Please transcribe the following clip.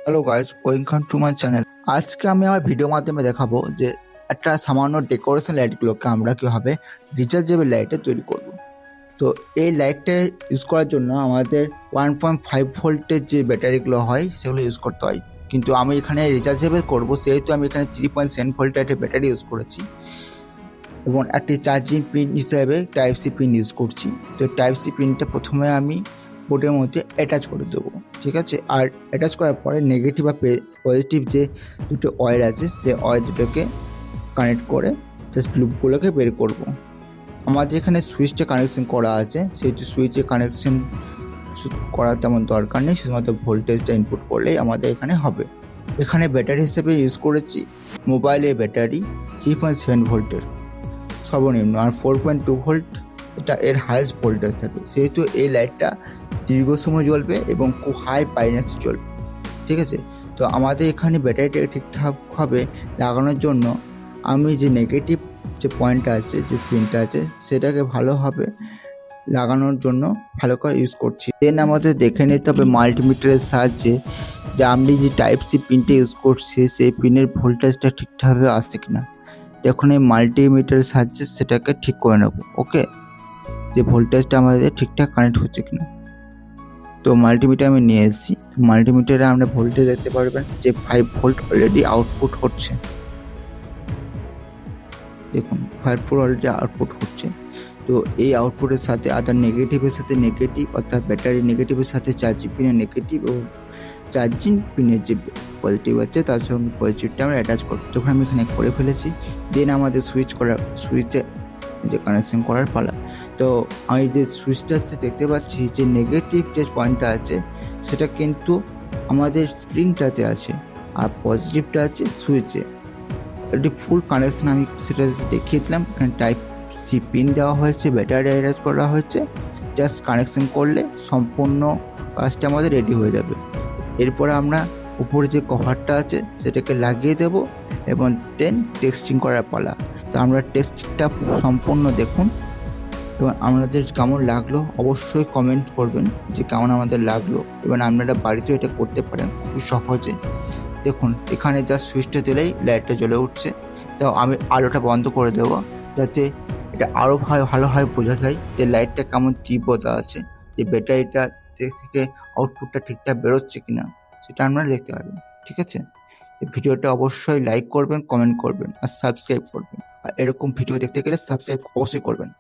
Hello guys, welcome to my channel. আজকে আমি আমার ভিডিও মাধ্যমে দেখাবো যে একটা সামান্য ডেকোরেশন লাইটগুলোকে আমরা কীভাবে রিচার্জেবল লাইটে তৈরি করব। তো এই লাইটটা ইউজ করার জন্য আমাদের 1.5 ভোল্টের যে ব্যাটারিগুলো হয় সেগুলো ইউজ করতে হয়, কিন্তু আমি এখানে রিচার্জেবল করব সেহেতু আমি এখানে 3.7 ভোল্টের একটা ব্যাটারি ইউজ করেছি এবং একটি চার্জিং পিন হিসেবে টাইপ সি পিন ইউজ করছি। তো টাইপ সি পিনটা প্রথমে আমি বোর্ডের মধ্যে অ্যাটাচ করে দেবো, ঠিক আছে। আর অ্যাটাচ করার পরে নেগেটিভ বা পজিটিভ যে দুটো ওয়্যার আছে সে ওয়্যার দুটোকে কানেক্ট করে জাস্ট লুপগুলোকে বের করব। আমাদের এখানে সুইচটা কানেকশন করা আছে, সেহেতু সুইচে কানেকশন করার তেমন দরকার নেই, শুধুমাত্র ভোল্টেজটা ইনপুট করলেই আমাদের এখানে হবে। এখানে ব্যাটারি হিসেবে ইউজ করেছি মোবাইলের ব্যাটারি 3.7 ভোল্টের সর্বনিম্ন, আর 4.2 ভোল্ট এটা এর হাইয়েস্ট ভোল্টেজ থাকে, সেহেতু এই লাইটটা দীর্ঘ সময় জ্বলবে এবং খুব হাই ব্রাইটনেসে জ্বলবে, ঠিক আছে। তো আমাদের এখানে ব্যাটারিটাকে ঠিকঠাকভাবে লাগানোর জন্য আমি যে নেগেটিভ যে পয়েন্টটা আছে, যে স্ক্রিনটা আছে, সেটাকে ভালোভাবে লাগানোর জন্য ভালো করে ইউজ করছি। দেন আমাদের দেখে নিতে হবে মাল্টিমিটারের সাহায্যে যে আমি যে টাইপ সি পিনটা ইউজ করছি সেই পিনের ভোল্টেজটা ঠিকঠাকভাবে আসছে কিনা। এখন এই মাল্টিমিটারের সাহায্যে সেটাকে ঠিক করে নেব, ওকে, যে ভোল্টেজটা আমাদের ঠিকঠাক কানেক্ট হচ্ছে কিনা। তো মাল্টিমিটার আমি নিয়ে এসেছি। মাল্টিমিটারে আমরা ভোল্টেজ দেখতে পারবেন যে 5 ভোল্ট অলরেডি আউটপুট হচ্ছে। দেখুন 5 ভোল্ট অলরেডি আউটপুট হচ্ছে। তো এই আউটপুটের সাথে আদার নেগেটিভের সাথে নেগেটিভ, অর্থাৎ ব্যাটারি নেগেটিভের সাথে চার্জিং পিনের নেগেটিভ ও চার্জিং পিনের যে পজিটিভ আছে তার সঙ্গে পজিটিভটা আমরা অ্যাটাচ করবো। তখন আমি এখানে করে ফেলেছি। দেন আমাদের সুইচে যে কানেকশন করার পালা। তো আমি যে সুইচটা দেখতে পাচ্ছি যে নেগেটিভ যে পয়েন্টটা আছে সেটা কিন্তু আমাদের স্প্রিংটাতে আছে, আর পজিটিভটা আছে সুইচে। অলরেডি ফুল কানেকশন আমি সেটা দেখিয়েছিলাম। এখানে টাইপ সি পিন দেওয়া হয়েছে, ব্যাটারি অ্যাটাচ করা হয়েছে, জাস্ট কানেকশন করলে সম্পূর্ণ কাজটা আমাদের রেডি হয়ে যাবে। এরপরে আমরা উপরে যে কভারটা আছে সেটাকে লাগিয়ে দেব এবং দেন টেস্টিং করার পালা। তো আমরা টেস্টটা সম্পূর্ণ দেখুন এবং আপনাদের কেমন লাগলো অবশ্যই কমেন্ট করবেন যে কেমন আমাদের লাগলো, এবং আপনারা বাড়িতেও এটা করতে পারেন খুব সহজে। দেখুন এখানে জাস্ট সুইচটা দিলেই লাইটটা জ্বলে উঠছে। তো আমি আলোটা বন্ধ করে দেবো যাতে এটা আরও ভালোভাবে বোঝা যায় যে লাইটটা কেমন তীব্রতা আছে, যে ব্যাটারিটা থেকে আউটপুটটা ঠিকঠাক বেরোচ্ছে কিনা সেটা আপনারা দেখতে পারবেন, ঠিক আছে। এই ভিডিওটা অবশ্যই লাইক করবেন, কমেন্ট করবেন আর সাবস্ক্রাইব করবেন। আর এরকম ভিডিও দেখতে গেলে সাবস্ক্রাইব অবশ্যই করবেন।